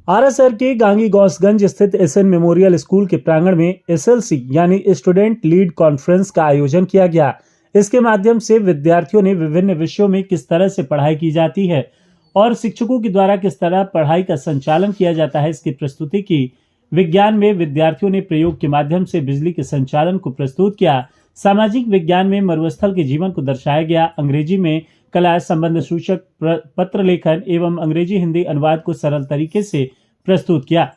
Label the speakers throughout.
Speaker 1: आरासर के गांगी गौसगंज स्थित SN memorial school के प्रांगण में एसएलसी यानी स्टूडेंट लीड कॉन्फ्रेंस का आयोजन किया गया। इसके माध्यम से विद्यार्थियों ने विभिन्न विषयों में किस तरह से पढ़ाई की जाती है और शिक्षकों के द्वारा किस तरह पढ़ाई का संचालन किया जाता है, इसकी प्रस्तुति की। विज्ञान में विद्यार्थियों ने प्रयोग के माध्यम से बिजली के संचालन को प्रस्तुत किया। सामाजिक विज्ञान में मरुस्थल के जीवन को दर्शाया गया। अंग्रेजी में कला, संबंध सूचक, पत्र लेखन एवं अंग्रेजी हिंदी अनुवाद को सरल तरीके से प्रस्तुत किया।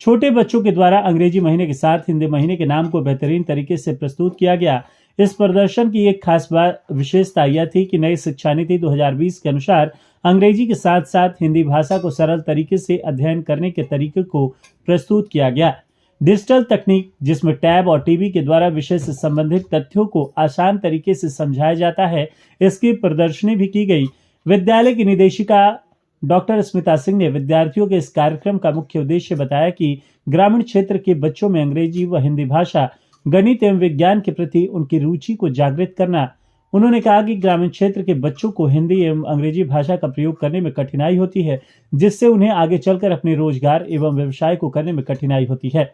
Speaker 1: छोटे बच्चों के द्वारा अंग्रेजी महीने के साथ हिंदी महीने के नाम को बेहतरीन तरीके से प्रस्तुत किया गया। इस प्रदर्शन की एक खास विशेषता यह थी कि नई शिक्षा नीति 2020 के अनुसार अंग्रेजी के साथ साथ हिंदी भाषा को सरल तरीके से अध्ययन करने के तरीके को प्रस्तुत किया गया। डिजिटल तकनीक, जिसमें टैब और टीवी के द्वारा विषय से संबंधित तथ्यों को आसान तरीके से समझाया जाता है, इसकी प्रदर्शनी भी की गई। विद्यालय की निदेशिका डॉक्टर स्मिता सिंह ने विद्यार्थियों के इस कार्यक्रम का मुख्य उद्देश्य बताया कि ग्रामीण क्षेत्र के बच्चों में अंग्रेजी व हिंदी भाषा, गणित एवं विज्ञान के प्रति उनकी रुचि को जागृत करना। उन्होंने कहा कि ग्रामीण क्षेत्र के बच्चों को हिंदी एवं अंग्रेजी भाषा का प्रयोग करने में कठिनाई होती है, जिससे उन्हें आगे चलकर अपने रोजगार एवं व्यवसाय को करने में कठिनाई होती है।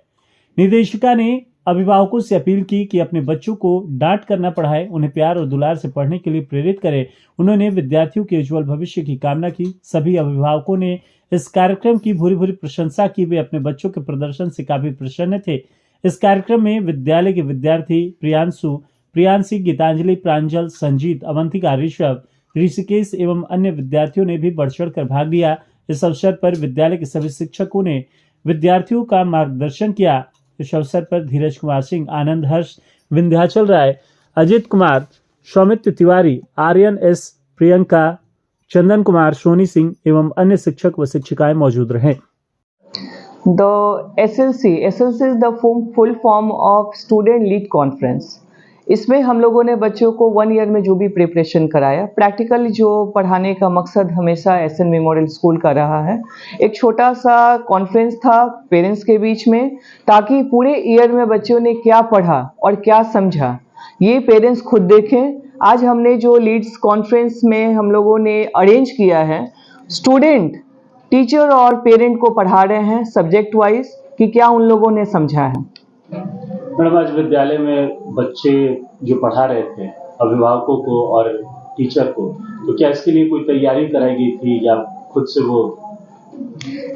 Speaker 1: निदेशिका ने अभिभावकों से अपील की कि अपने बच्चों को डांट कर न पढ़ाएं, उन्हें प्यार और दुलार से पढ़ने के लिए प्रेरित करें। उन्होंने विद्यार्थियों के उज्जवल भविष्य की कामना की। सभी अभिभावकों ने इस कार्यक्रम की भूरी भूरी प्रशंसा की। वे अपने बच्चों के प्रदर्शन से काफी प्रसन्न थे। इस कार्यक्रम में विद्यालय के विद्यार्थी प्रियांशु, प्रियांशी, गीतांजलि, प्रांजल, संजीत, अवंतिका, ऋषभ, ऋषिकेश एवं अन्य विद्यार्थियों ने भी बढ़ चढ़ कर भाग लिया। इस अवसर पर विद्यालय के सभी शिक्षकों ने विद्यार्थियों का मार्गदर्शन किया। इस अवसर पर धीरज कुमार सिंह, आनंद हर्ष, विंध्याचल राय, अजित कुमार, सौमित्र तिवारी, आर्यन एस, प्रियंका, चंदन कुमार, सोनी सिंह एवं अन्य शिक्षक व शिक्षिकाएं मौजूद रहे।
Speaker 2: The SLC is the full form of Student Lead Conference। इसमें हम लोगों ने बच्चों को 1 ईयर में जो भी प्रिपरेशन कराया, प्रैक्टिकली जो पढ़ाने का मकसद हमेशा एसएन मेमोरियल स्कूल का रहा है। एक छोटा सा कॉन्फ्रेंस था पेरेंट्स के बीच में, ताकि पूरे ईयर में बच्चों ने क्या पढ़ा और क्या समझा ये पेरेंट्स खुद देखें। आज हमने जो लीड्स कॉन्फ्रेंस में हम लोगों ने अरेंज किया है, स्टूडेंट, टीचर और पेरेंट को पढ़ा रहे हैं सब्जेक्ट वाइज कि क्या उन लोगों ने समझा है।
Speaker 1: मैडम, आज विद्यालय में बच्चे जो पढ़ा रहे थे अभिभावकों को और टीचर को, तो क्या इसके लिए कोई तैयारी कराई गई थी या खुद से वो?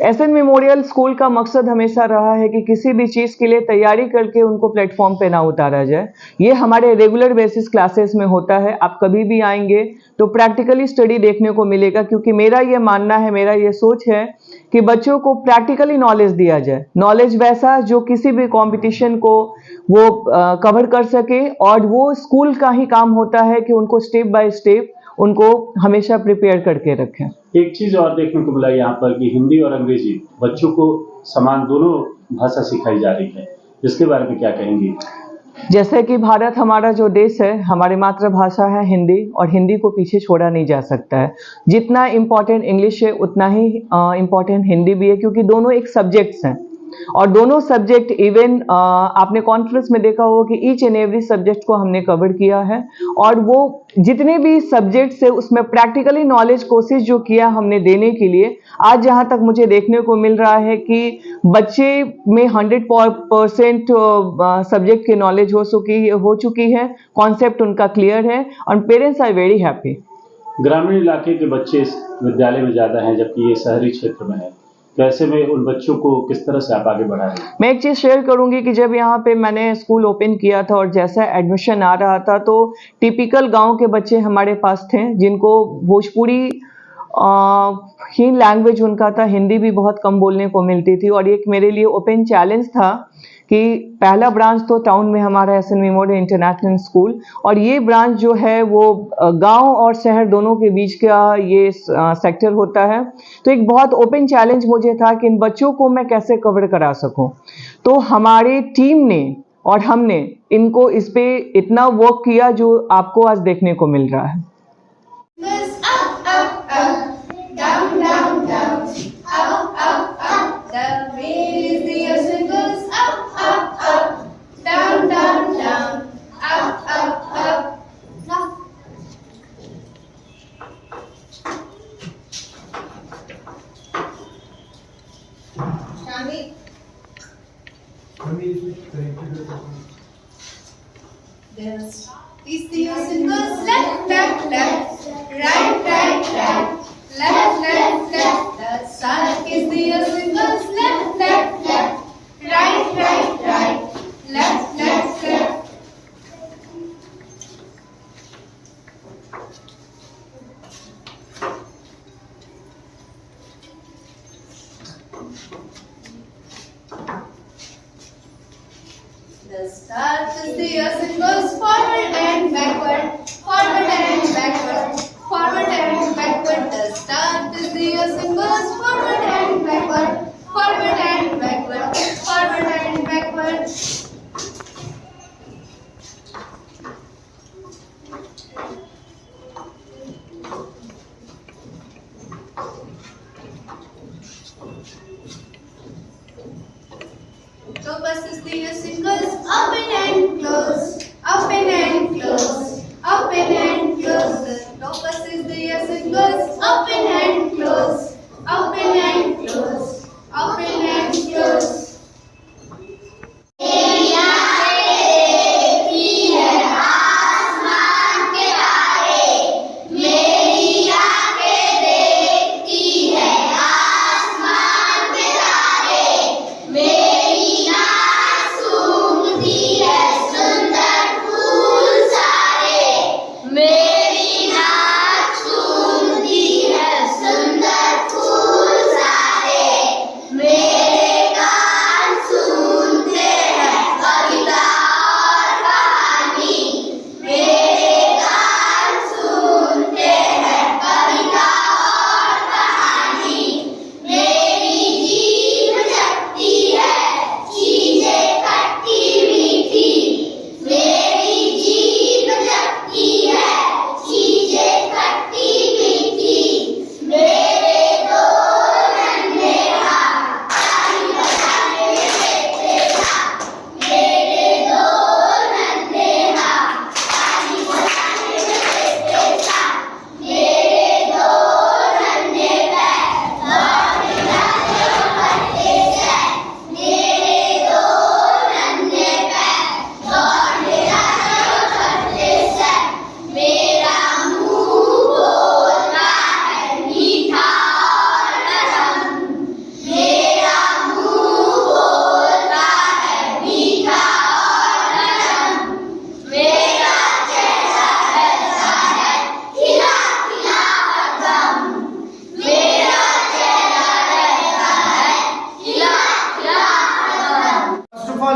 Speaker 2: एसएन मेमोरियल स्कूल का मकसद हमेशा रहा है कि किसी भी चीज़ के लिए तैयारी करके उनको प्लेटफॉर्म पे ना उतारा जाए। ये हमारे रेगुलर बेसिस क्लासेस में होता है। आप कभी भी आएंगे तो प्रैक्टिकली स्टडी देखने को मिलेगा, क्योंकि मेरा ये मानना है, मेरा ये सोच है कि बच्चों को प्रैक्टिकली नॉलेज दिया जाए। नॉलेज वैसा जो किसी भी कॉम्पिटिशन को वो कवर कर सके, और वो स्कूल का ही काम होता है कि उनको स्टेप बाय स्टेप उनको हमेशा प्रिपेयर करके रखें।
Speaker 1: एक चीज और देखने को मिला यहाँ पर कि हिंदी और अंग्रेजी बच्चों को समान दोनों भाषा सिखाई जा रही है, इसके बारे में क्या कहेंगी?
Speaker 2: जैसे कि भारत हमारा जो देश है, हमारी मातृभाषा है हिंदी, और हिंदी को पीछे छोड़ा नहीं जा सकता है। जितना इम्पोर्टेंट इंग्लिश है उतना ही इम्पोर्टेंट हिंदी भी है, क्योंकि दोनों एक सब्जेक्ट्स हैं। और दोनों सब्जेक्ट इवन आपने कॉन्फ्रेंस में देखा होगा कि ईच एंड एवरी सब्जेक्ट को हमने कवर किया है, और वो जितने भी सब्जेक्ट्स है उसमें प्रैक्टिकली नॉलेज कोशिश जो किया हमने देने के लिए, आज जहाँ तक मुझे देखने को मिल रहा है कि बच्चे में 100% सब्जेक्ट की नॉलेज हो चुकी है, कॉन्सेप्ट उनका क्लियर है, और पेरेंट्स आर वेरी हैप्पी।
Speaker 1: ग्रामीण इलाके के बच्चे इस विद्यालय में ज़्यादा हैं, जबकि ये शहरी क्षेत्र में है। वैसे में उन बच्चों को किस तरह से आप आगे बढ़ाएं?
Speaker 2: मैं एक चीज़ शेयर करूंगी कि जब यहाँ पे मैंने स्कूल ओपन किया था और जैसा एडमिशन आ रहा था, तो टिपिकल गांव के बच्चे हमारे पास थे, जिनको भोजपुरी ही लैंग्वेज उनका था, हिंदी भी बहुत कम बोलने को मिलती थी। और एक मेरे लिए ओपन चैलेंज था कि पहला ब्रांच तो टाउन में हमारा एसएन मेमोरियल इंटरनेशनल स्कूल, और ये ब्रांच जो है वो गांव और शहर दोनों के बीच का ये सेक्टर होता है। तो एक बहुत ओपन चैलेंज मुझे था कि इन बच्चों को मैं कैसे कवर करा सकूं। तो हमारी टीम ने और हमने इनको इस पे इतना वर्क किया जो आपको आज देखने को मिल रहा है।
Speaker 3: There's these symbols left, left, left, right, right, right, left, left, left. The sun is the symbols left, left, left, right, right, right, left, left, left. The start is the symbols forward and backward, forward and backward, forward and backward. The start is the symbols forward and backward, forward and backward, forward and backward. Octopus is the symbols open and close, open and close, open and close. The octopus is the symbols open and close, open and close, open and close.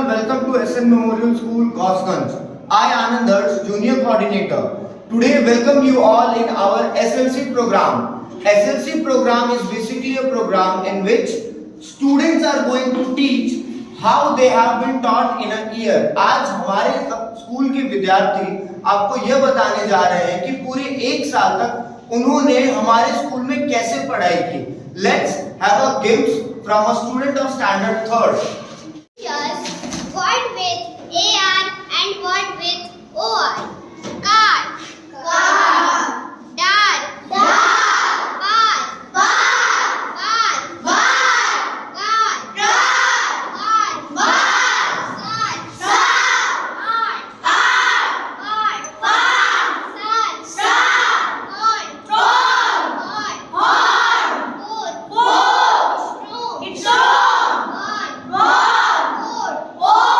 Speaker 4: Welcome to SN Memorial School, Gosganj. I, Anand Harsh, Junior Coordinator. Today, welcome you all in our SLC program. SLC program is basically a program in which students are going to teach how they have been taught in a year. आज हमारे school के विद्यार्थी आपको यह बताने जा रहे हैं कि पूरे एक साल तक उन्होंने हमारे स्कूल में कैसे पढ़ाई की. Let's have a glimpse from a student of standard 3rd.
Speaker 5: Word with AR and word with OR. Car. Car. Dar. Dar. Bar. Bar. Bar. Bar. Car. Car. Bar. Bar. Sar. Sar. Art. Art. Art. Bar. Sar. Sar. Cord. Cord. Cord. Hor. Hor. Hor. Stone. It's stone. Ball. Ball.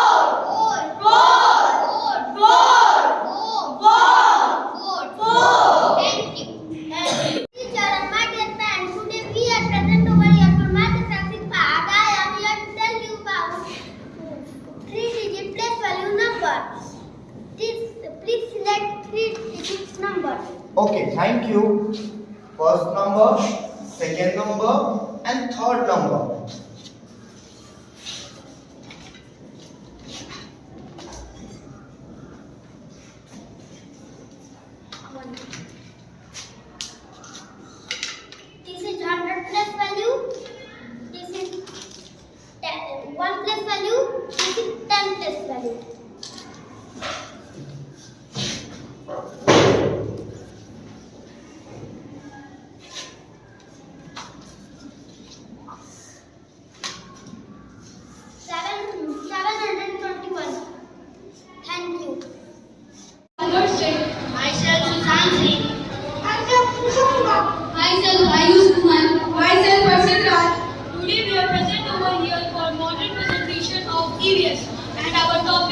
Speaker 5: Please select 3 digits number.
Speaker 4: Okay, thank you. First number, second number, and third number.
Speaker 5: This is 100 plus value. This is 1 plus value. This is 10 plus value.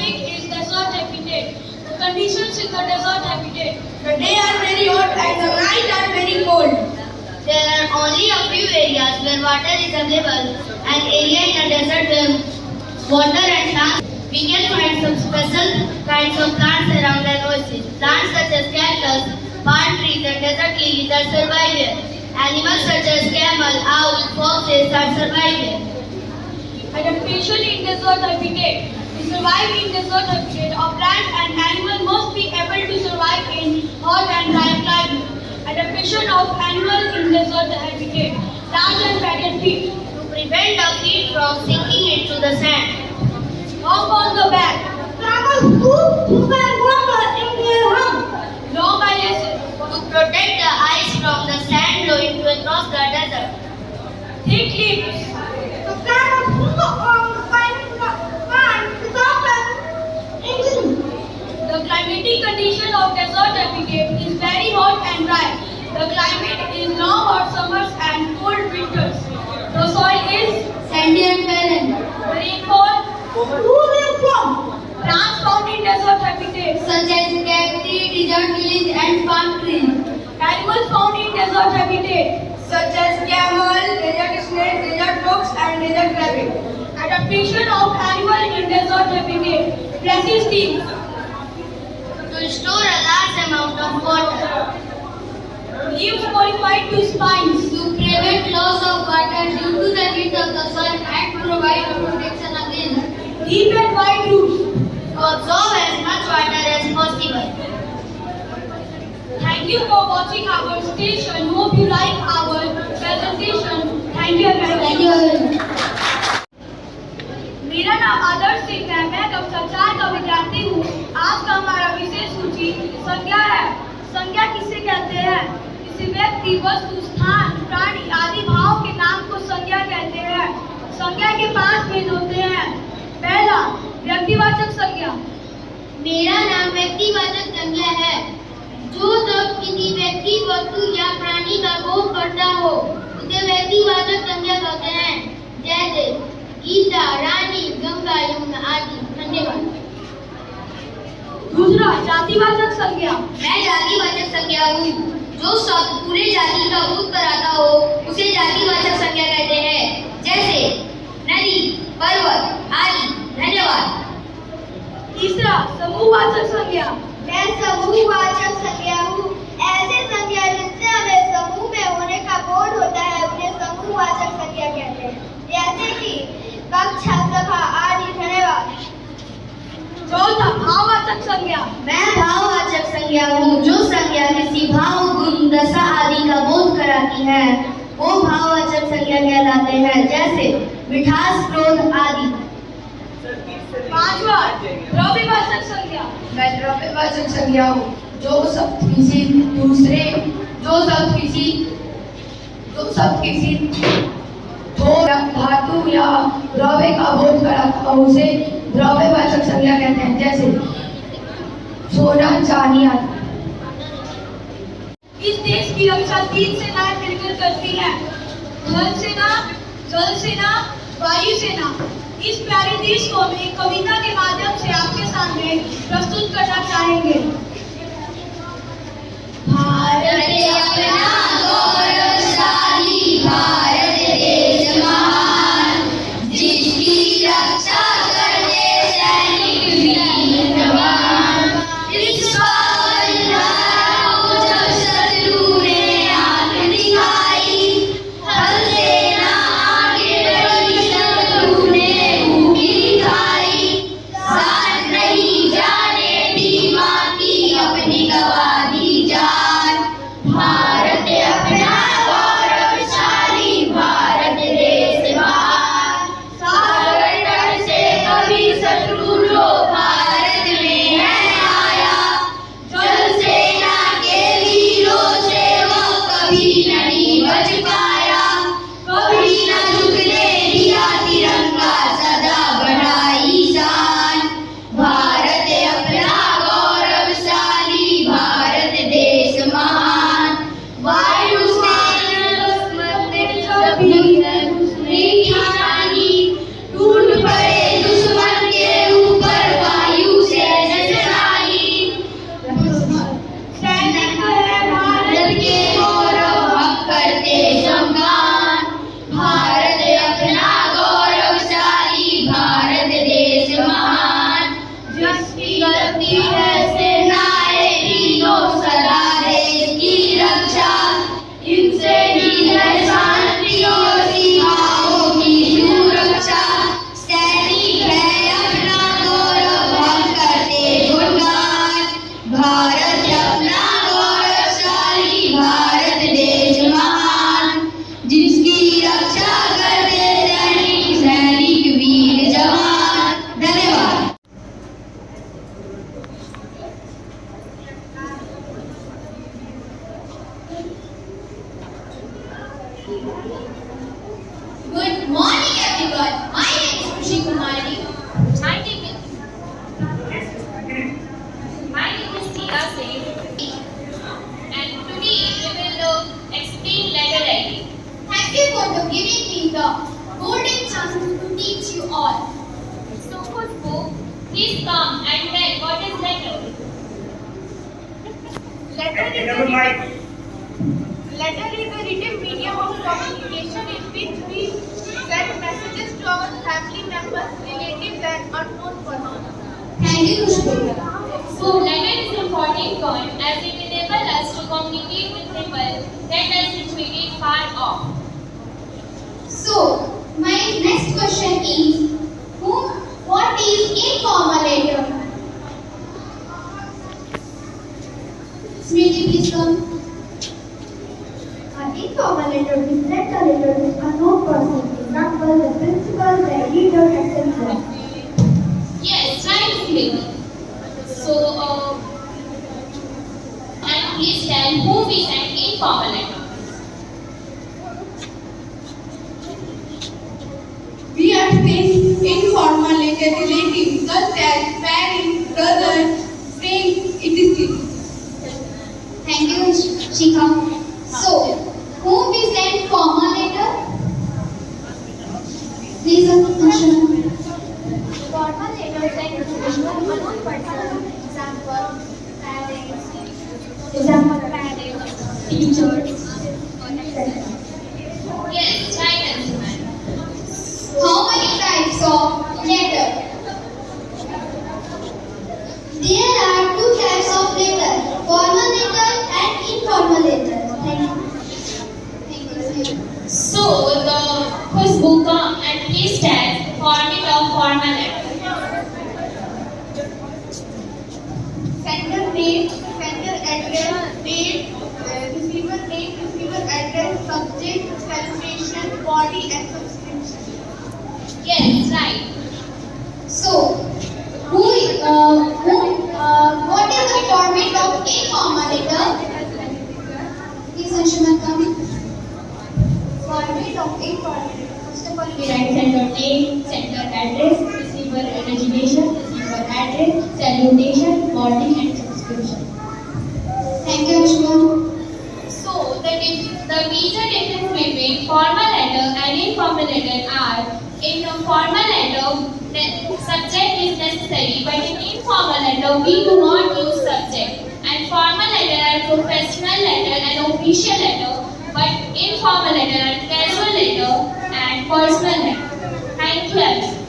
Speaker 6: topic is desert habitat. The conditions in the desert habitat.
Speaker 3: The days are very hot and the nights are very cold.
Speaker 5: There are only a few areas where water is available. An area in a desert where water and plants. We can find some special kinds of plants around an oasis. Plants such as cactus, palm trees and desert lilies that survive here. Animals such as camel, owl, foxes that survive here.
Speaker 6: Adaptation in desert habitat. To survive in desert habitat, a plant and animal must be able to survive in hot and dry climate. Adaptation of animal in desert habitat. Plants and padded feet.
Speaker 5: To prevent the feet from sinking into the sand.
Speaker 6: Hop on the back.
Speaker 3: Camels move and water in their hump.
Speaker 6: Long eyelashes.
Speaker 5: To protect the eyes from the sand blowing across the desert.
Speaker 6: Thick lips.
Speaker 3: The camels move on the pine without an engine.
Speaker 6: The climatic condition of desert habitat is very hot and dry. The climate is long hot summers and cold winters. The soil is
Speaker 5: Sandy and barren.
Speaker 6: the rainfall.
Speaker 3: Who they from?
Speaker 6: Plants found in desert habitat.
Speaker 5: Such as cacti, desert lilies and palm trees.
Speaker 6: Animals found in desert habitat.
Speaker 3: Such as camel, desert snake, desert fox and desert rabbit.
Speaker 6: Adaptation of animal in desert habitat. Presses teeth.
Speaker 5: To store a large amount of water.
Speaker 6: Leaves modified to spines.
Speaker 5: To prevent loss of water due to the heat of the sun and provide protection against.
Speaker 6: Deep and wide roots.
Speaker 5: To absorb as much water as possible.
Speaker 6: Thank you for watching our station. Hope you like our presentation. Thank you very much. मेरा नाम आदर्श सिंह है। मैं कक्षा 4 का विद्यार्थी हूँ। आज का हमारा विषय सूची संज्ञा है। संज्ञा किसे कहते हैं? किसी व्यक्ति, वस्तु, स्थान, प्राणी आदि भाव के नाम को संज्ञा कहते हैं। संज्ञा के 5 भेद होते हैं। पहला, व्यक्तिवाचक संज्ञा।
Speaker 5: मेरा नाम व्यक्तिवाचक संज्ञा है। जो शब्द किसी व्यक्ति, वस्तु या प्राणी का बोध करता हो उसे व्यक्तिवाचक संज्ञा कहते हैं। जैसे गीता, रानी, गंगा, यमुना आदि। धन्यवाद।
Speaker 6: दूसरा, जातिवाचक संज्ञा।
Speaker 5: मैं जातिवाचक संज्ञा हूँ। जो शब्द पूरे जाति का बोध कराता हो उसे जातिवाचक संज्ञा कहते हैं। जैसे नदी, पर्वत आदि। धन्यवाद।
Speaker 6: तीसरा, समूहवाचक संज्ञा।
Speaker 5: मैं समूहवाचक संज्ञा हूँ। ऐसे संज्ञा जिनसे हमें समूह में होने का बोध होता है उन्हें समूहवाचक संज्ञा कहते हैं। जैसे कि कक्षा, सभा आदि। धन्यवाद।
Speaker 6: चौथा, भाववाचक संज्ञा।
Speaker 5: मैं भाववाचक संज्ञा हूँ। जो संज्ञा किसी भाव, गुण, दशा आदि का बोध कराती है वो भाववाचक संज्ञा कहलाते हैं। जैसे मिठास, क्रोध आदि।
Speaker 6: पांचवा, द्रव्यवाचक संज्ञा।
Speaker 3: मैं द्रव्यवाचक संज्ञा हूँ। जो शब्द किसी ठोस धातु या द्रव्य का बोध कराता हो उसे द्रव्यवाचक संज्ञा कहते हैं। जैसे सोना, चांदी आदि।
Speaker 6: इस देश की रक्षा 3 सेनाएं मिलकर करती हैं। थल सेना, जल सेना, वायु सेना। इस प्यारे देश को हम एक कविता के माध्यम से आपके सामने प्रस्तुत करना चाहेंगे। भारत अपना गौरवशाली भारत देश महान, जिसकी रक्षा करते सैनिक वीर जवान। इस पावन धारा को जब शत्रु ने आंख दिखाई, थल सेना आगे बढ़ी, शत्रु ने भूखी खाई। साथ नहीं जाने दी माँ की अपनी गवा दी जान। Bharat
Speaker 3: everyone. My name is Khushi Kumari.
Speaker 5: My name is Tina Singh. And today we will explain letter writing.
Speaker 3: Thank you for giving me the golden chance to teach you all.
Speaker 5: So Khushbu, please come and tell what is letter.
Speaker 6: Letter is a written medium of communication in which we send messages to our family members, relatives, and unknown persons.
Speaker 3: Thank you, Khushbu.
Speaker 5: So letter is important point as it enables us to communicate with people that are situated far off.
Speaker 3: So, my next question is, what is informal letter? Smriti, please come.
Speaker 7: An informal letter is sent a letter to a known person, example, the principal, the editor, etc.
Speaker 5: Yes, right, Smriti. So, and please tell whom we send informal letter.
Speaker 3: We are sending informal letter relatives such as parents, brothers, friends, etc. Thank you, Shikha. So, whom we send formal letter? Please, Ashana.
Speaker 7: Formal letter sent to a known person, example, parents, teachers, etc.
Speaker 5: Yes, right, Anshuman.
Speaker 3: How many types of letter? There are two types of letter, formal letter and informal letter. Thank you.
Speaker 5: So, the Khushbu come and please tell format of formal letter.
Speaker 6: Sender name, sender address, date, receiver name, receiver address, subject, salutation, body, and subscription.
Speaker 5: Yes, right.
Speaker 3: So, what is the format of informal letter? Please, Anshuman, come.
Speaker 7: Format of informal letter. First of all,
Speaker 5: We write sender name, sender address, receiver designation, receiver address, salutation, body, and subscription.
Speaker 3: Thank you, Anshuman.
Speaker 5: So, the major difference between formal letter and informal letter are, in a formal letter, the subject is necessary, but in informal letter, we do not use subject. And formal letter are professional letter and official letter, but informal letter are casual letter and personal letter. Thank you, everyone.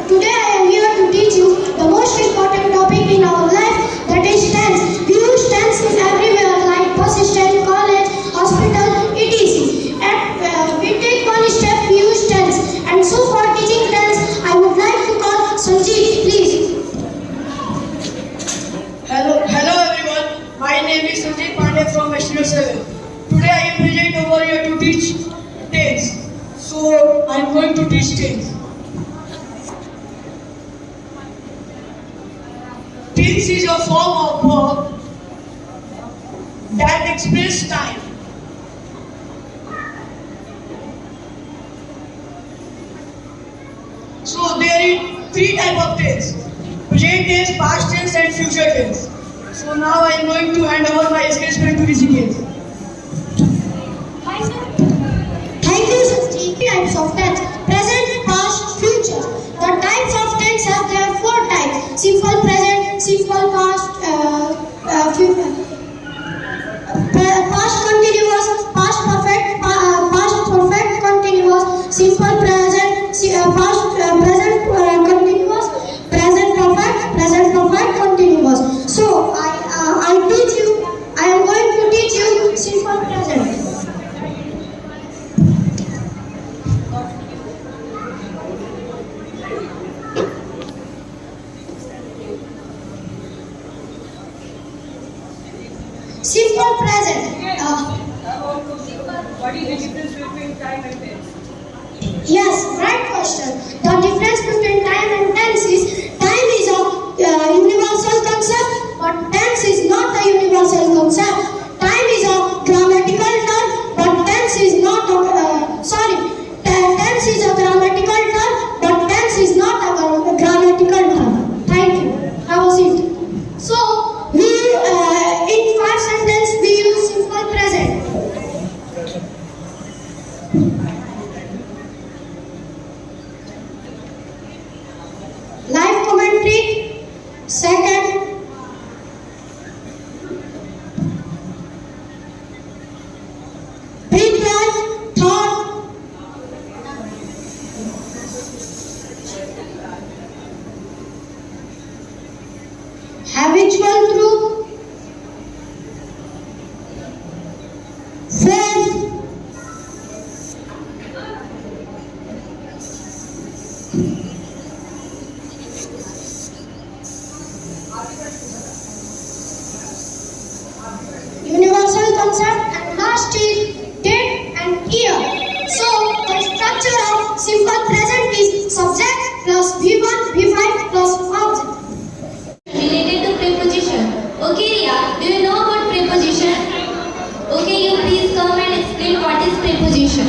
Speaker 7: today I am here to teach you the most important topic in our life, that is tense. We use tense in everywhere like bus stand, college, hospital, etc. And we take one step, we use tense. And so for teaching tense, I would like to call Sanjeev, please.
Speaker 8: Hello everyone. My name is Sanjeev Pandey from National 7. Today I am present over here to teach tense. So I am going to teach tense. Tense is a form of verb that expresses time. So there are three types of tense: present tense, past tense, and future tense. So now I am going to hand over my sketchpad to Rishikesh.
Speaker 7: Thank you, Sanjeev. Types of tense: present, past, future. The types of tense have there are four types: simple present, simple past, past continuous, past perfect continuous, simple present, past present continuous, present perfect continuous. So I am going to teach you simple present. Simple present.
Speaker 8: What is the difference between time and tense?
Speaker 7: Yes, right question. The difference between time and tense is time is a universal concept, but tense is not a universal concept. Time is a grammatical term, but tense is not a, Live commentary, second. Pre-class, third. Habitual group, fourth. Universal concept, and last is date and year. So the structure of simple present is subject plus V1, V5 plus object.
Speaker 5: Related to preposition. Okay, Riya, do you know about preposition? Okay, you please come and explain what is preposition.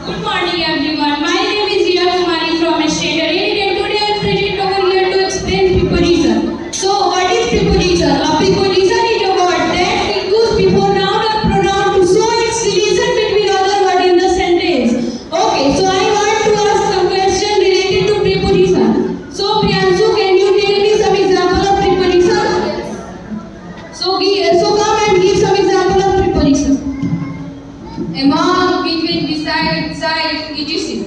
Speaker 6: Good morning everyone. My name is Riya Kumari from State Array and today I am present over here to explain preposition. So what is preposition? A preposition is a word that we use before noun or pronoun to show its relation between other words in the sentence. Okay, so I want to ask some question related to preposition. So Priyanshu, can you tell me some example of preposition? So come and give some example of preposition. Among, between, beside, side, etc.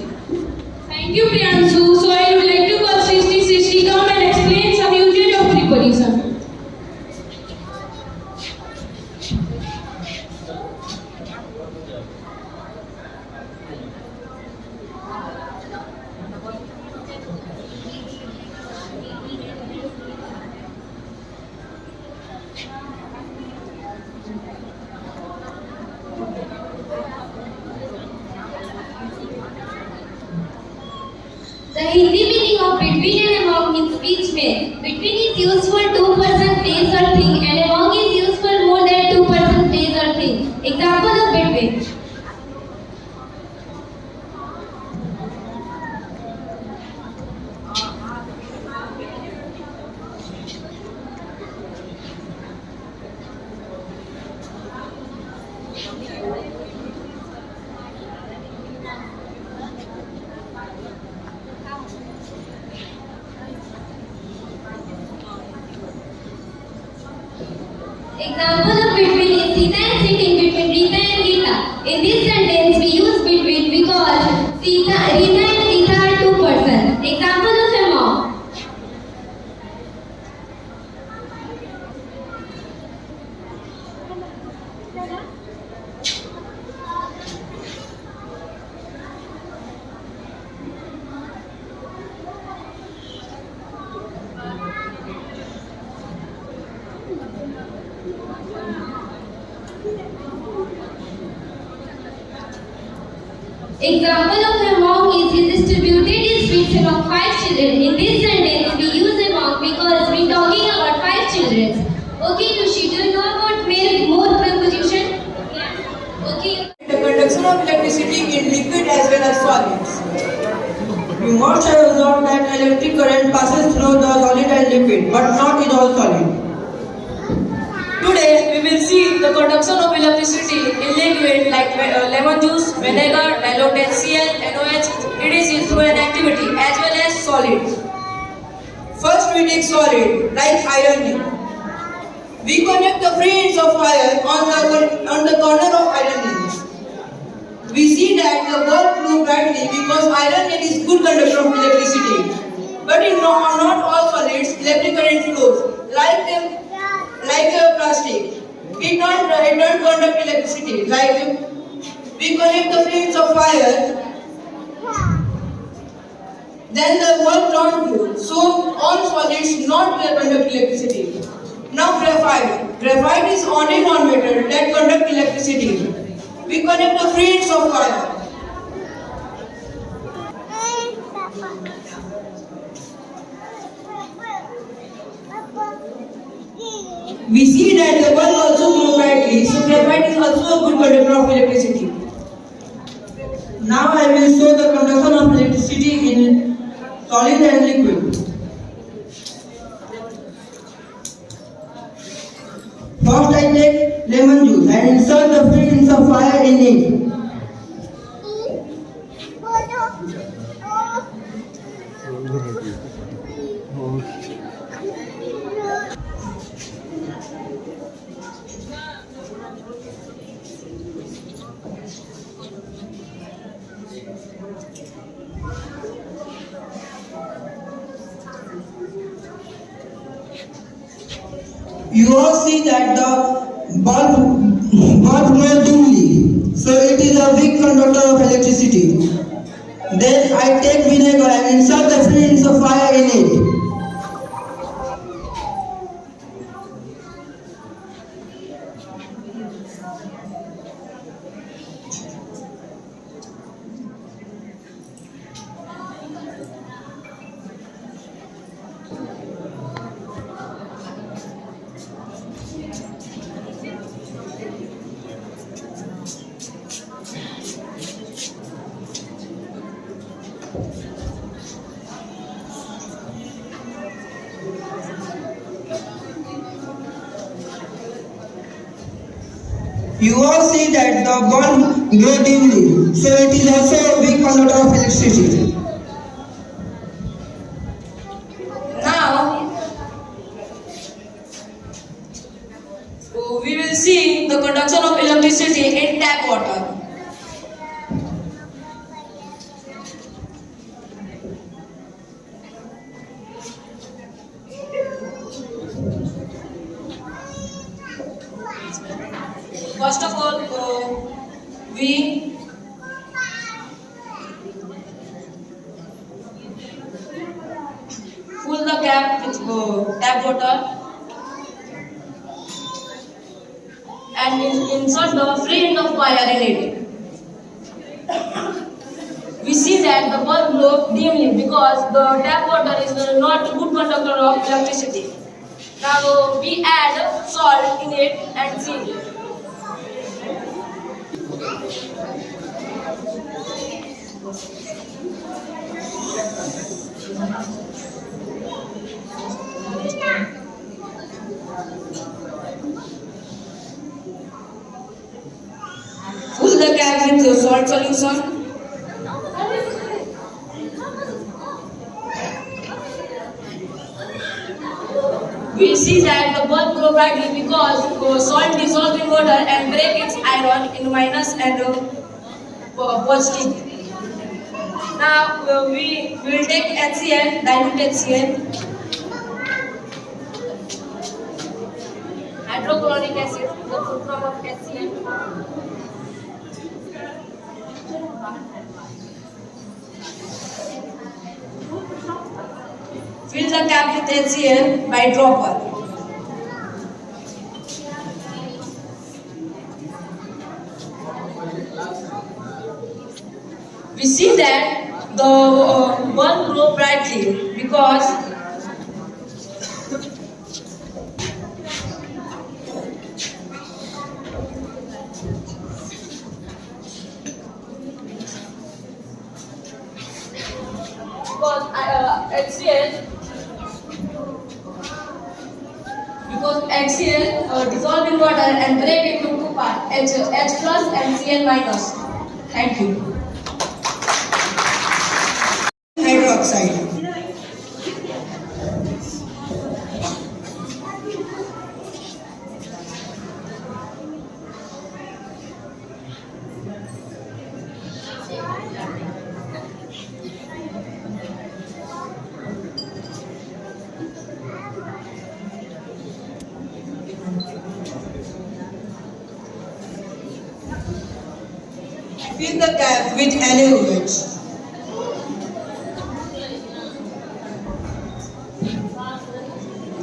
Speaker 6: Thank you, Priyanshu. So I would like to call Srishti come and explain some usage of preposition.
Speaker 5: The Hindi meaning of between and among in speech में between is used for two-person place or thing and among is used for more than two-person place or thing. Example of between. Example of between is Sita is sitting between Rita and Geeta. In this sentence, we use between because Rita and Geeta are two persons. Example of among. Example of among is he distributed his sweets among 5 children. In this sentence, we use among because we are talking about 5 children. Okay, Nushi, do you know about more preposition? Okay.
Speaker 8: The conduction of electricity in liquid as well as solids. You must have observed that electric current passes through the solid and liquid, but not in all solid. Today, we will see the conduction of electricity in liquid like lemon juice, vinegar, dilute HCl, NOH, etc. through an activity as well as solids. First, we take solid like ironing. We connect the free ends of wire on the corner of iron nails. We see that the bulb glow brightly because iron nail is good conductor of electricity. But in not all solids, electric current flows. Like plastic, it don't conduct electricity. Like we connect the free ends of wire, then the bulb don't glow. So all solids not conduct electricity. Now graphite. Graphite is only non-metal that conduct electricity. We connect the free ends of wire. We see that the bulb also glows brightly, so graphite is also a good conductor of electricity. Now I will show the conduction of electricity in solid and liquid. First I take lemon juice and insert the free ends of fire in it.
Speaker 9: You all see that the bulb glows dimly, so it is a weak conductor of electricity. Then I take vinegar and insert the flames of fire in it. You all see that the bulb glows dimly, so it is also a weak conductor of electricity.
Speaker 8: Now, we will see the conduction of electricity in tap water. First of all, we fill the cap with tap water and insert the free end of wire in it. We see that the bulb glows dimly because the tap water is not a good conductor of electricity. Now we add salt in it and seal it. Fill the cap with the salt solution. We see that the bulb glows brightly because salt dissolves in water and break its iron in minus and positive. Now we will take HCl, dilute HCl, hydrochloric acid, the full form of HCl. Fill the cap with HCl by dropper. We see that the bulb glows brightly because HCl dissolve in water and break into two parts, H plus and Cl minus. Thank you.
Speaker 9: Hydroxide. Fill the cap with NaOH.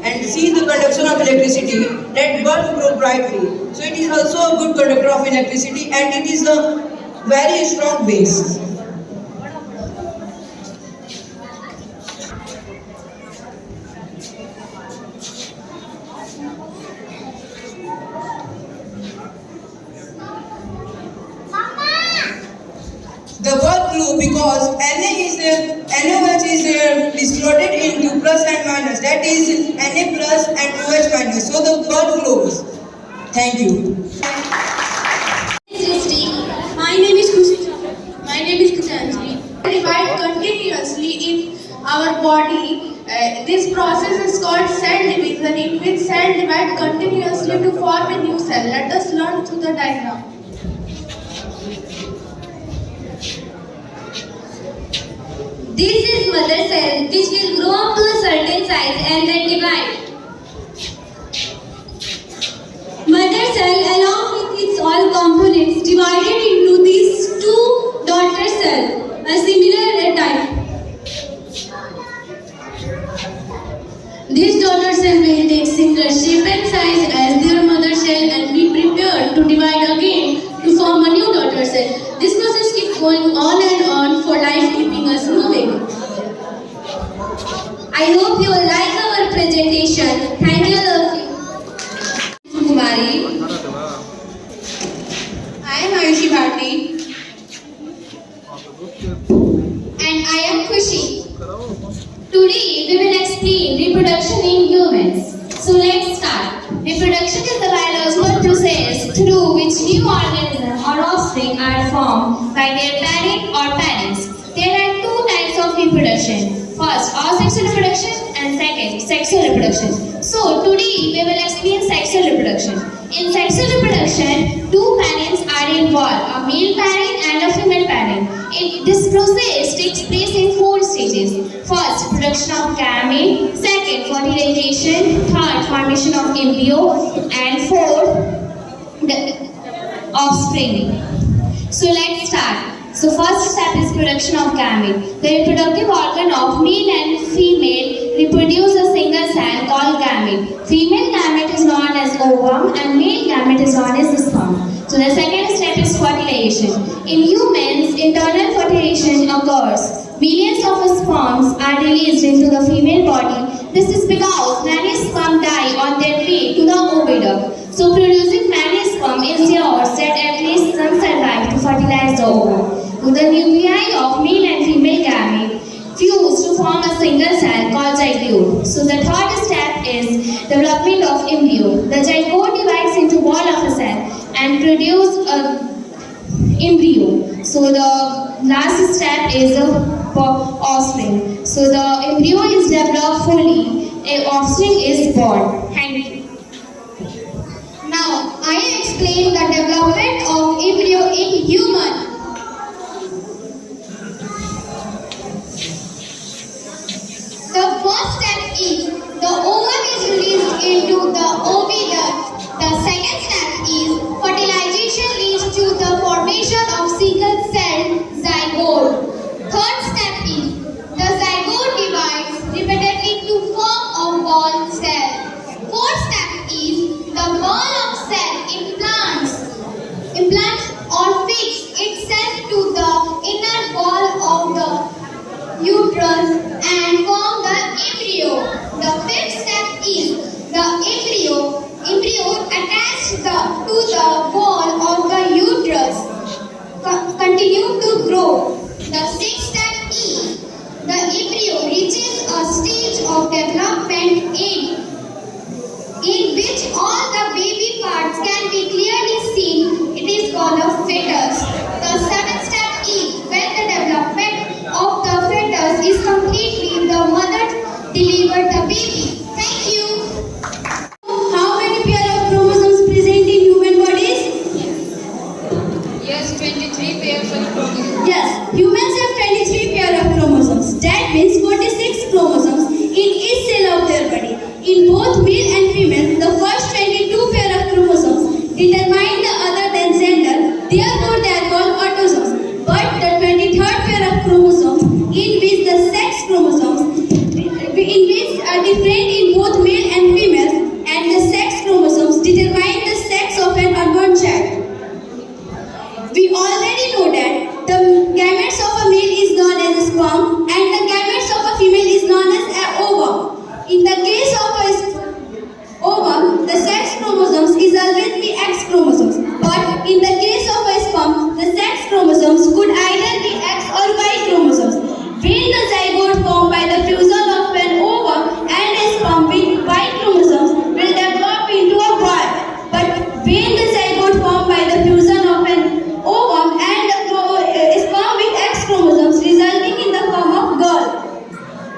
Speaker 9: And see the conduction of electricity. That bulb glows brightly. So it is also a good conductor of electricity and it is a very strong base. The bulb glows because NaOH is floated into plus and minus. That is Na plus and OH minus. So the bulb glows. Thank you.
Speaker 10: My name is Kushi. My name is Kutanjali. Divide continuously in our body. This process is called cell division, in which cell divide continuously to form a new cell. Let us learn through the diagram.
Speaker 5: This is mother cell which will grow up to a certain size and then divide.
Speaker 10: components divided into these two daughter cells, a similar type. This daughter cell will take similar shape and size as their mother cell and be prepared to divide again to form a new daughter cell. This process keeps going on and on for life, keeping us moving. I hope you will like our presentation. Thank you, all of you. Kumari. I am Ayushi Bharti.
Speaker 3: And I am Khushi. Today we will explain reproduction in humans. So let's start. Reproduction is the biological process through which new organisms or offspring are formed by their parent or parents. There are two types of reproduction. First, asexual reproduction and second, sexual reproduction. So today we will explain sexual reproduction. In sexual reproduction, two parents are involved, a male parent and a female parent. This process takes place in 4 stages. First, production of gamete. Second, fertilization. Third, formation of embryo. And fourth, the offspring. So let's start. So first step is production of gamete. The reproductive organ of male and female reproduce a single cell called gamete. Female gamete is known as ovum and male gamete is known as sperm. So the second step is fertilization. In humans, internal fertilization occurs. Millions of sperms are released into the female body. This is because many sperm die on their way to the oviduct. So producing many sperm ensures that at least some survive to fertilize the ovum. The nuclei of male and female gamete fuse to form a single cell called zygote. So the third step is development of embryo. The zygote divides into wall of a cell and produce an embryo. So the last step is the offspring. So the embryo is developed fully. An offspring is born. Thank you.
Speaker 10: Now, I explain the development of embryo in human. The first step is the ovum is released into the oviduct. The second step is fertilization leads to the formation of single cell zygote. Third step is the zygote divides repeatedly to form a ball cell. Fourth step is the ball of cell implants or fix itself to the inner wall of the uterus and form the embryo. The fifth step is the embryo attached to the wall of the uterus continue to grow. The sixth step is the embryo reaches a stage of development in which all the baby parts can be clearly seen. It is called a fetus. The seventh step is when the development of the fetus is completely, the mother delivered the baby. Thank you. How many pair of chromosomes present in human bodies?
Speaker 8: Yes, 23 pairs of chromosomes.
Speaker 10: Yes, humans have 23 pair of chromosomes. That means 46 chromosomes in each cell of their body. In both male and female, the first 22 pair of chromosomes determine the other than gender. Therefore, they are called autosomes. But the 23rd pair of chromosomes, in which the sex chromosomes, in which are different in both male and female, and the sex chromosomes determine the sex of an unborn child. We already know that the gametes of a male is known as a sperm and the gametes of a female is known as an ovum. In the case of a ovum, the sex chromosomes is always the X chromosomes. But in the case of a sperm, the sex chromosomes could either be X or Y chromosomes. When the zygote formed by the fusion of an ovum and a sperm with Y chromosomes will develop into a boy. But when the zygote formed by the fusion of an ovum and a sperm with X chromosomes resulting in the form of girl.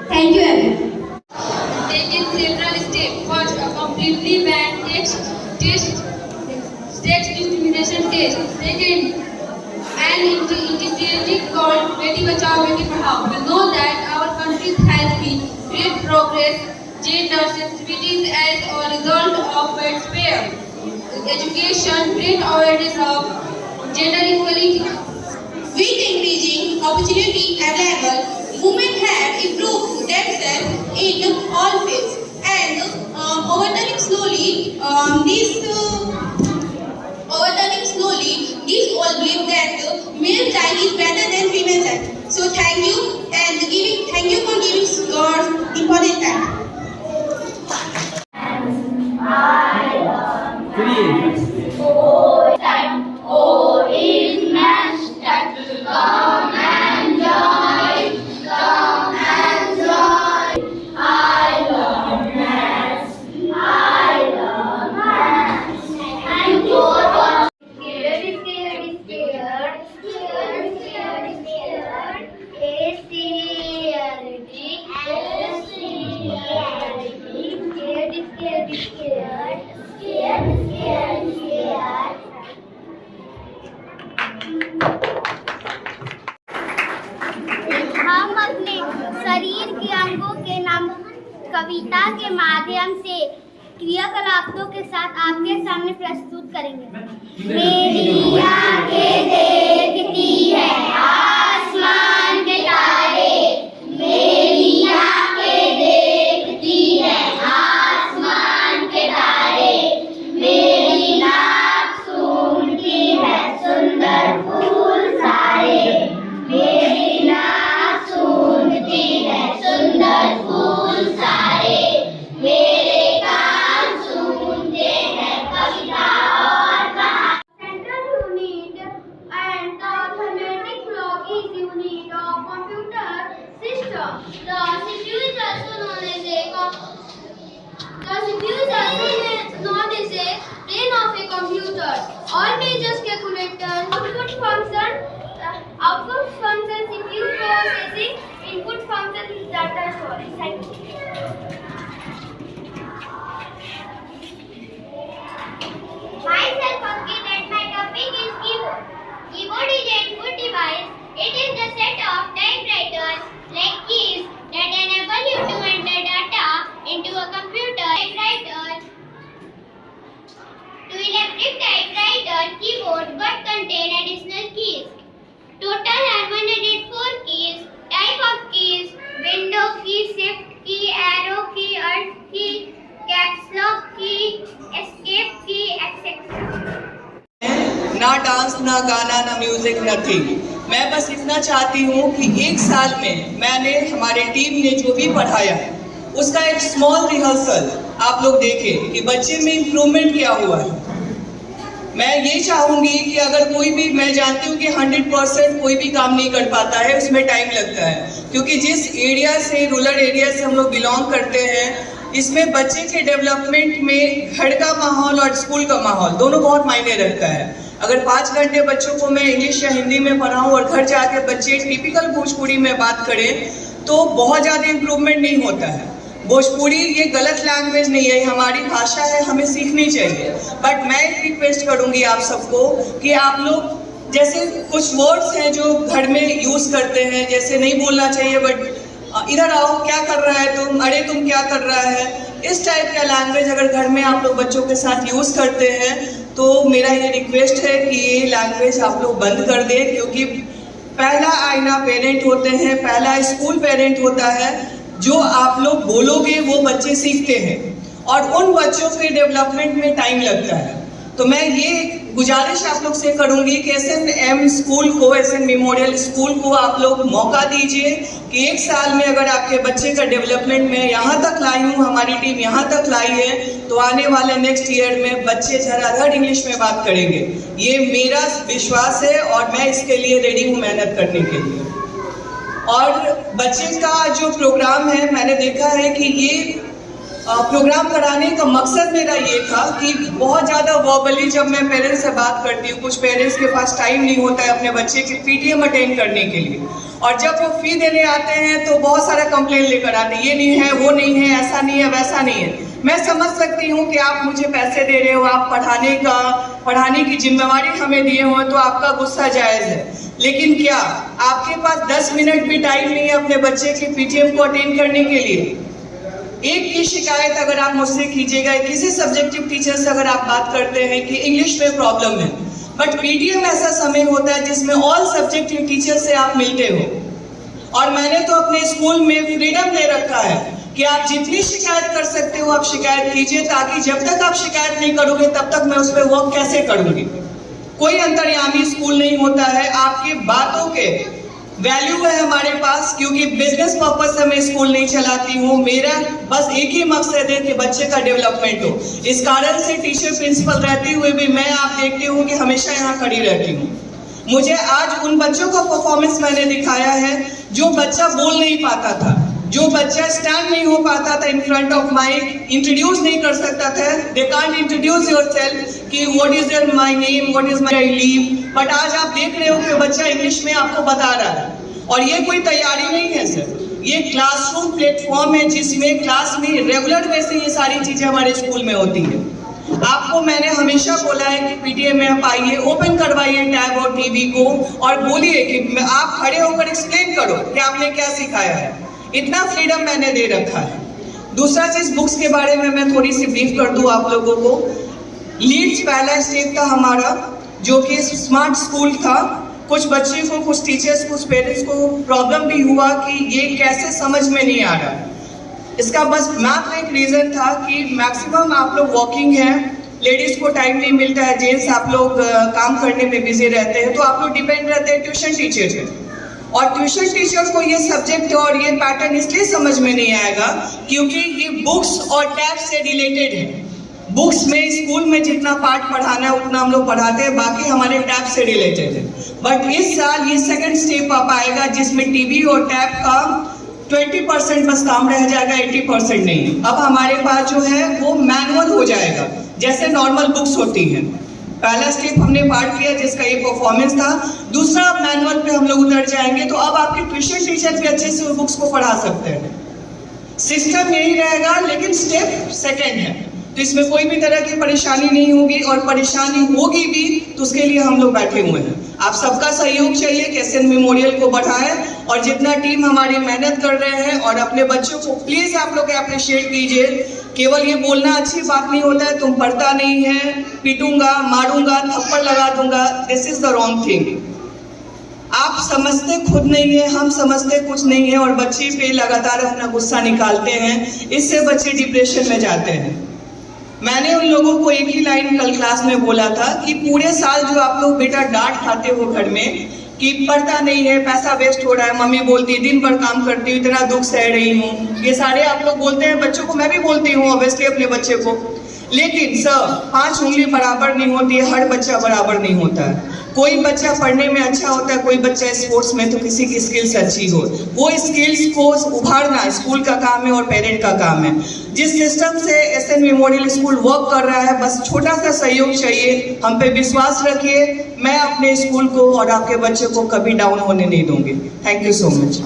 Speaker 10: Thank you everyone.
Speaker 8: Taken several steps. First, a completely banned sex discrimination test. Second, an initiative called Beti Bachao Beti Padhao. We know that our country has been great progress gender sensitivities as a result of its fair. education, bring awareness of gender equality.
Speaker 10: With increasing opportunity available, women have improved themselves in all fields, and overturning slowly these all believe that male child is better than female child. So thank you for giving your important time.
Speaker 5: हम अपने शरीर के अंगों के नाम कविता के माध्यम से क्रियाकलापों के साथ आपके सामने प्रस्तुत करेंगे। मेरी आंखें देखती है आसमान के तारे, मेरी आंखें देखती है आसमान के तारे, मेरी नाक सूंघती है सुंदर फूल सारे, मेरी नाक सूंघती है सुंदर फूल सारे, मेरे कान सुनते हैं कविता और कहानी। Central unit and the arithmetic block is unit of computer system. The CPU is also known as a brain of a computer. All major calculators output function CPU processing, input function is data storage. Thank you. Myself Ankit and my topic is keyboard. Keyboard is an input device. It is the set of typewriters like keys that enable you to enter data into a computer. To electric typewriter keyboard but contain additional keys. Total are 104 keys. Type of keys: window key, shift key, arrow key, alt key, caps lock key, escape key, etc.
Speaker 9: ना dance, ना गाना, ना music, nothing. मैं बस इतना चाहती हूँ कि एक साल में मैंने हमारे टीम ने जो भी पढ़ाया है उसका एक स्मॉल रिहर्सल आप लोग देखें कि बच्चे में इम्प्रूवमेंट क्या हुआ है। मैं ये चाहूँगी कि अगर कोई भी, मैं जानती हूँ कि 100% कोई भी काम नहीं कर पाता है, उसमें टाइम लगता है, क्योंकि जिस एरिया से, रूरल एरिया से हम लोग बिलोंग करते हैं, इसमें बच्चे के डेवलपमेंट में घर का माहौल और स्कूल का माहौल दोनों बहुत मायने रखता है। अगर 5 घंटे बच्चों को मैं इंग्लिश या हिंदी में पढ़ाऊँ और घर जाके बच्चे टिपिकल भोजपुरी में बात करें तो बहुत ज़्यादा इम्प्रूवमेंट नहीं होता है। भोजपुरी ये गलत लैंग्वेज नहीं है, हमारी भाषा है, हमें सीखनी चाहिए। बट मैं एक रिक्वेस्ट करूँगी आप सबको कि आप लोग जैसे कुछ वर्ड्स हैं जो घर में यूज़ करते हैं, जैसे नहीं बोलना चाहिए बट इधर आओ, क्या कर रहा है तुम, अरे तुम क्या कर रहा है, इस टाइप का लैंग्वेज अगर घर में आप लोग बच्चों के साथ यूज़ करते हैं तो मेरा ये रिक्वेस्ट है कि ये लैंग्वेज आप लोग बंद कर दें, क्योंकि पहला आईना पेरेंट होते हैं, पहला स्कूल पेरेंट होता है। जो आप लोग बोलोगे वो बच्चे सीखते हैं और उन बच्चों के डेवलपमेंट में टाइम लगता है। तो मैं ये गुजारिश आप लोग से करूंगी कि एसएनएम स्कूल को, एसएन मेमोरियल स्कूल को आप लोग मौका दीजिए कि एक साल में अगर आपके बच्चे का डेवलपमेंट में यहाँ तक लाई हूँ, हमारी टीम यहाँ तक लाई है, तो आने वाले नेक्स्ट ईयर में बच्चे धड़ाधड़ इंग्लिश में बात करेंगे। ये मेरा विश्वास है और मैं इसके लिए रेडी हूँ मेहनत करने के लिए। और बच्चे का जो प्रोग्राम है, मैंने देखा है कि ये प्रोग्राम कराने का मकसद मेरा ये था कि बहुत ज़्यादा वर्बली जब मैं पेरेंट्स से बात करती हूँ, कुछ पेरेंट्स के पास टाइम नहीं होता है अपने बच्चे के पीटीएम अटेंड करने के लिए, और जब वो फी देने आते हैं तो बहुत सारा कंप्लेन लेकर आते हैं, ये नहीं है, वो नहीं है, ऐसा नहीं है, वैसा नहीं है। मैं समझ सकती हूँ कि आप मुझे पैसे दे रहे हो, आप पढ़ाने की जिम्मेवारी हमें दिए हो, तो आपका गुस्सा जायज़ है, लेकिन क्या आपके पास 10 मिनट भी टाइम नहीं है अपने बच्चे के पीटीएम को अटेंड करने के लिए?
Speaker 11: एक की शिकायत अगर आप मुझसे कीजिएगा, किसी सब्जेक्टिव टीचर से अगर आप बात करते हैं कि इंग्लिश में प्रॉब्लम है, बट पीटीएम ऐसा समय होता है जिसमें ऑल सब्जेक्टिव टीचर से आप मिलते हो। और मैंने तो अपने स्कूल में फ्रीडम दे रखा है कि आप जितनी शिकायत कर सकते हो आप शिकायत कीजिए, ताकि जब तक आप शिकायत नहीं करोगे तब तक मैं उस पर वर्क कैसे करूंगी। कोई अंतर्यामी स्कूल नहीं होता है, आपकी बातों के वैल्यू है हमारे पास, क्योंकि बिजनेस पर्पस से मैं स्कूल नहीं चलाती हूँ। मेरा बस एक ही मकसद है कि बच्चे का डेवलपमेंट हो। इस कारण से टीचर प्रिंसिपल रहते हुए भी मैं आप देखती हूँ कि हमेशा यहाँ खड़ी रहती हूँ। मुझे आज उन बच्चों का परफॉर्मेंस मैंने दिखाया है जो बच्चा बोल नहीं पाता था, जो बच्चा स्टैंड नहीं हो पाता था in front of mic, introduce नहीं कर सकता था, दे कांट इंट्रोड्यूस योरसेल्फ कि what is your my name, what is my leave. But आज आप देख रहे हो कि बच्चा इंग्लिश में आपको बता रहा है, और ये कोई तैयारी नहीं है सर, ये क्लासरूम प्लेटफॉर्म है जिसमें क्लास में रेगुलर वे से ये सारी चीजें हमारे स्कूल में होती है। आपको मैंने हमेशा बोला है कि पीटीएम में आप आइए, ओपन करवाइए टैब और टीवी को और बोलिए कि आप खड़े होकर एक्सप्लेन करो कि आपने क्या सिखाया है। इतना फ्रीडम मैंने दे रखा है। दूसरा चीज, बुक्स के बारे में मैं थोड़ी सी ब्रीफ कर दूं आप लोगों को। लीड्स पहला स्टेप था हमारा, जो कि स्मार्ट स्कूल था। कुछ बच्चे को, कुछ टीचर्स, कुछ पेरेंट्स को प्रॉब्लम भी हुआ कि ये कैसे समझ में नहीं आ रहा। इसका बस मात्र एक रीजन था कि मैक्सिमम आप लोग वर्किंग हैं, लेडीज को टाइम नहीं मिलता है, जेंट्स आप लोग काम करने में बिजी रहते हैं, तो आप लोग डिपेंड रहते हैं ट्यूशन टीचर पे। और ट्यूशन टीचर को ये सब्जेक्ट और ये पैटर्न इसलिए समझ में नहीं आएगा क्योंकि ये बुक्स और टैब से रिलेटेड है। बुक्स में स्कूल में जितना पार्ट पढ़ाना है उतना हम लोग पढ़ाते हैं, बाकी हमारे टैब से रिलेटेड है। बट इस साल ये सेकंड स्टेप आ पाएगा जिसमें टीवी और टैब का 20% बस काम रह जाएगा, 80% नहीं। अब हमारे पास जो है वो मैनुअल हो जाएगा जैसे नॉर्मल बुक्स होती हैं। पहला स्टेप हमने पार्ट किया जिसका ये परफॉर्मेंस था। दूसरा, मैनुअल पे हम लोग उतर जाएंगे, तो अब आपके ट्यूशन टीचर भी अच्छे से बुक्स को पढ़ा सकते हैं। सिस्टम यही रहेगा, लेकिन स्टेप सेकेंड है, तो इसमें कोई भी तरह की परेशानी नहीं होगी, और परेशानी होगी भी तो उसके लिए हम लोग बैठे हुए हैं। आप सबका सहयोग चाहिए कि एसएन मेमोरियल को बढ़ाएं, और जितना टीम हमारी मेहनत कर रहे हैं, और अपने बच्चों को प्लीज आप लोग अप्रिशिएट कीजिए। केवल ये बोलना अच्छी बात नहीं होता है, तुम पढ़ता नहीं है, पीटूंगा, मारूंगा, थप्पड़ लगा दूंगा, this is the wrong thing. आप समझते खुद नहीं है, हम समझते कुछ नहीं है, और बच्चे पे लगातार अपना गुस्सा निकालते हैं, इससे बच्चे डिप्रेशन में जाते हैं। मैंने उन लोगों को एक ही लाइन कल क्लास में बोला था कि पूरे साल जो आप लोग बेटा डांट खाते हो घर में कि पढ़ता नहीं है, पैसा वेस्ट हो रहा है, मम्मी बोलती है दिन भर काम करती हूँ, इतना दुख सह रही हूँ, ये सारे आप लोग बोलते हैं बच्चों को, मैं भी बोलती हूँ ऑब्वियसली अपने बच्चे को। लेकिन सर, 5 उंगली बराबर नहीं होती है, हर बच्चा बराबर नहीं होता है। कोई बच्चा पढ़ने में अच्छा होता है, कोई बच्चा स्पोर्ट्स में, तो किसी की स्किल्स अच्छी हो, वो स्किल्स को उभारना स्कूल का काम है और पेरेंट का काम है। जिस सिस्टम से एसएन मेमोरियल स्कूल वर्क कर रहा है, बस छोटा सा सहयोग चाहिए, हम पे विश्वास रखिए। मैं अपने स्कूल को और आपके बच्चे को कभी डाउन होने नहीं दूंगी। Thank you so much.